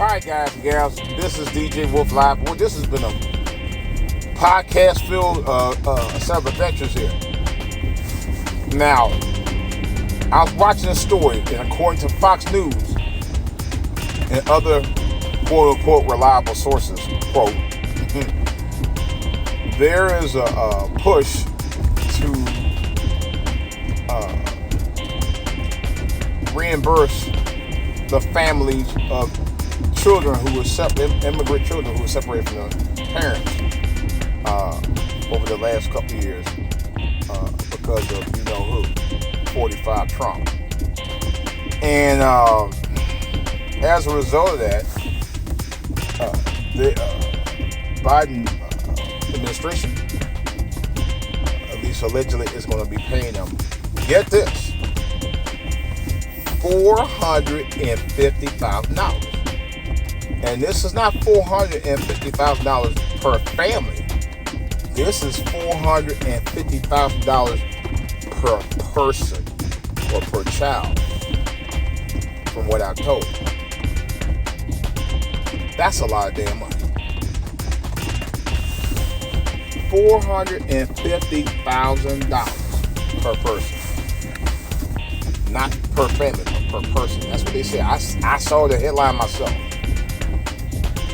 Alright guys and gals, this is DJ Wolf Live. Boy, this has been a podcast filled set of adventures here. Now, I was watching a story, and according to Fox News and other quote-unquote reliable sources, quote, there is a push to reimburse the families of children who were immigrant children who were separated from their parents over the last couple of years because of you know who, 45 Trump. And as a result of that, the Biden administration, at least allegedly, is going to be paying them, get this, $450,000. And this is not $450,000 per family. This is $450,000 per person or per child, from what I'm told. That's a lot of damn money. $450,000 per person. Not per family, but per person. That's what they say. I saw the headline myself.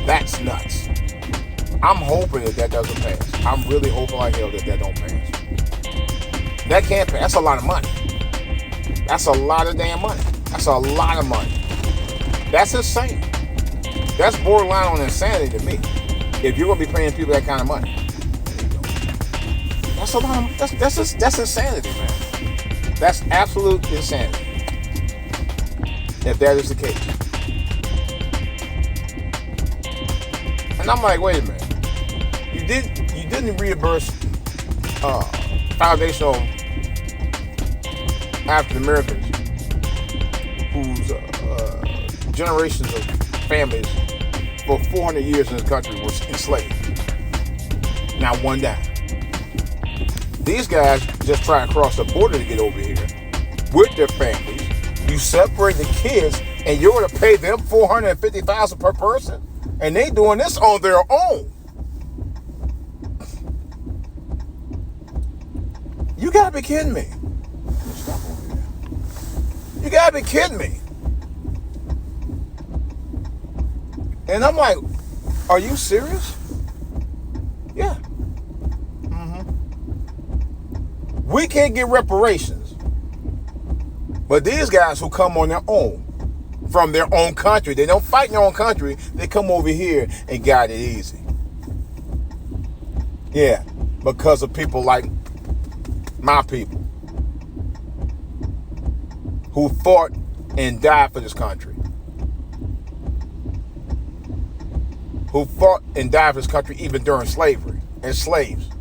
That's nuts. I'm hoping that doesn't pass. I'm really hoping like hell that don't pass. That can't pass. That's a lot of money. That's a lot of damn money. That's a lot of money. That's insane. That's borderline on insanity to me. If you're gonna be paying people that kind of money, that's a lot of, that's insanity, man. That's absolute insanity. If that is the case. And I'm like, wait a minute. You didn't reimburse foundational African Americans whose generations of families for 400 years in this country were enslaved. Not one dime. These guys just try to cross the border to get over here with their families. You separate the kids, and you're going to pay them $450,000 per person, and they doing this on their own. You gotta be kidding me. You gotta be kidding me. And I'm like, are you serious? Yeah. We can't get reparations. But these guys who come on their own, from their own country, they don't fight in their own country, they come over here and got it easy. Yeah, because of people like my people who fought and died for this country. Who fought and died for this country even during slavery, and slaves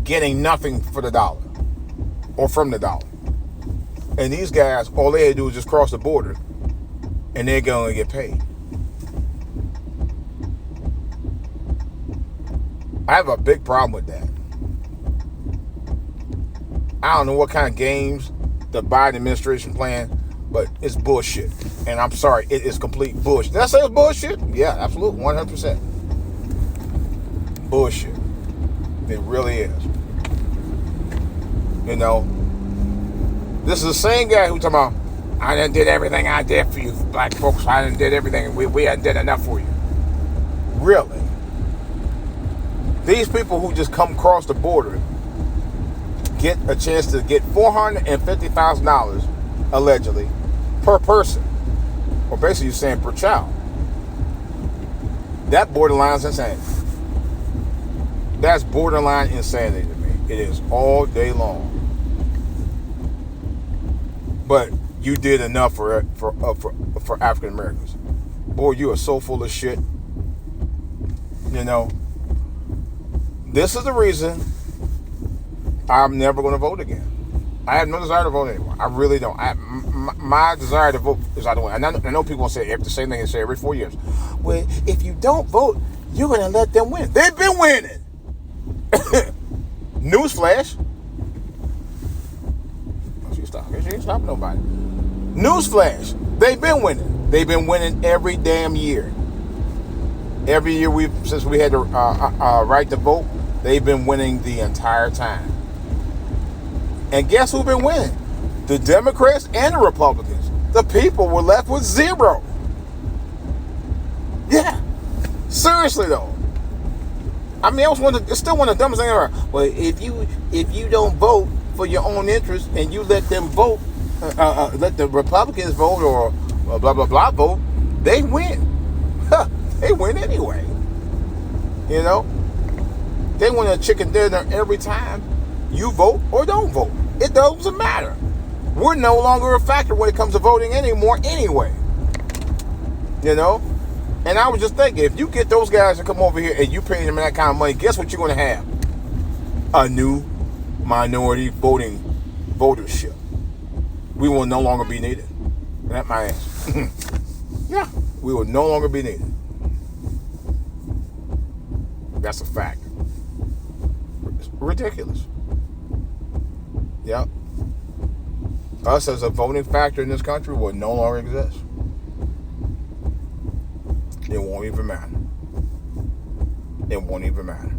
getting nothing for the dollar or from the dollar. And these guys, all they had to do is just cross the border and they're going to get paid. I have a big problem with that. I don't know what kind of games the Biden administration playing, but it's bullshit. And I'm sorry, it is complete bullshit. Did I say it's bullshit? Yeah, absolutely, 100%. Bullshit. It really is. You know, this is the same guy who talking about, I done did everything I did for you black folks. I done did everything. We hadn't did enough for you. Really? These people who just come across the border get a chance to get $450,000 allegedly per person, or basically you're saying per child. That borderline insanity. That's borderline insanity to me. It is all day long. But you did enough for African Americans. Boy, you are so full of shit. You know, this is the reason I'm never going to vote again. I have no desire to vote anymore. I really don't. My desire to vote is out of the way. I know people will say the same thing they say every 4 years. Well, if you don't vote, you're going to let them win. They've been winning. Newsflash. She ain't stopping nobody. Newsflash. They've been winning. They've been winning every damn year. Every year since we had the right to vote, they've been winning the entire time. And guess who's been winning? The Democrats and the Republicans. The people were left with zero. Yeah. Seriously though. I mean, it's still one of the dumbest things ever. Well, if you don't vote for your own interest and you let them vote, let the Republicans vote or blah blah blah vote, they win. They win anyway. You know, they win a chicken dinner every time. You vote or don't vote. It doesn't matter. We're no longer a factor when it comes to voting anymore anyway. You know? And I was just thinking, if you get those guys to come over here and you pay them that kind of money, guess what you're going to have? A new minority votership. We will no longer be needed. That's my ass. Yeah, we will no longer be needed. That's a fact. It's ridiculous. Yeah. Us as a voting factor in this country will no longer exist. It won't even matter. It won't even matter.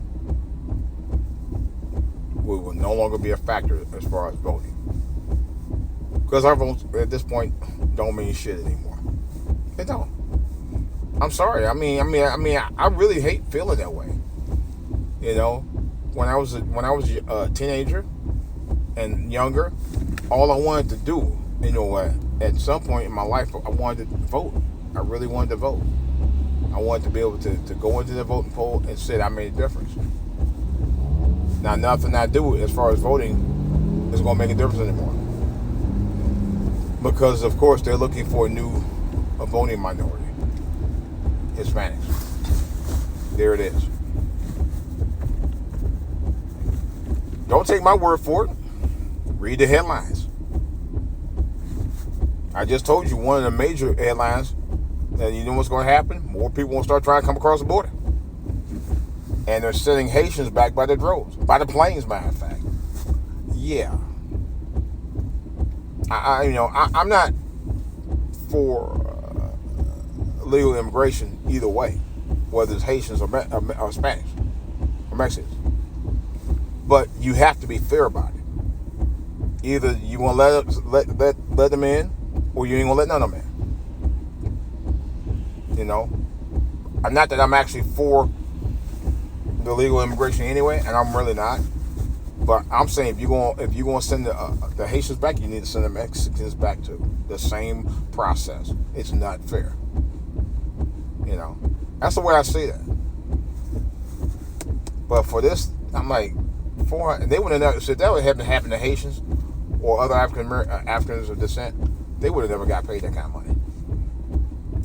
We will no longer be a factor as far as voting. Because our votes at this point don't mean shit anymore. They don't. I'm sorry. I mean, I really hate feeling that way. You know, when I was a teenager and younger, all I wanted to do, you know, at some point in my life, I wanted to vote. I really wanted to vote. I wanted to be able to go into the voting poll and say I made a difference. Now, nothing I do as far as voting is going to make a difference anymore. Because, of course, they're looking for a voting minority. Hispanics. There it is. Don't take my word for it. Read the headlines. I just told you one of the major headlines, and you know what's going to happen? More people will start trying to come across the border. And they're sending Haitians back by the droves. By the planes, matter of fact. Yeah. I'm not for legal immigration either way, whether it's Haitians or Hispanics or Mexicans. But you have to be fair about it. Either you want to let them in, or you ain't gonna let none of them in. You know, not that I'm actually for the legal immigration anyway, and I'm really not. But I'm saying if you're gonna send the Haitians back, you need to send the Mexicans back too. The same process. It's not fair. You know, that's the way I see that. But for this, I'm like, they would have never. So if that would have happened to Haitians or other Africans of descent, they would have never got paid that kind of money.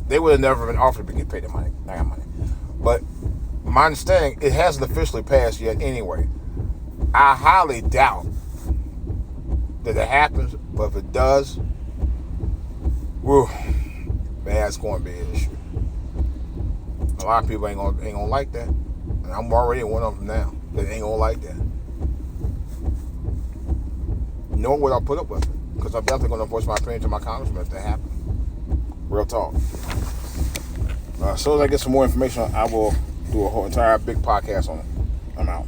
They would have never been offered to get paid that kind of money. But my understanding, it hasn't officially passed yet anyway. I highly doubt that it happens, but if it does, whew, man, it's going to be an issue. A lot of people ain't gonna like that, and I'm already one of them now that ain't gonna like that. Nor would I put up with it, because I'm definitely gonna voice my opinion to my congressman if that happens. Real talk. As soon as I get some more information, I will do a whole entire big podcast on it. I'm out.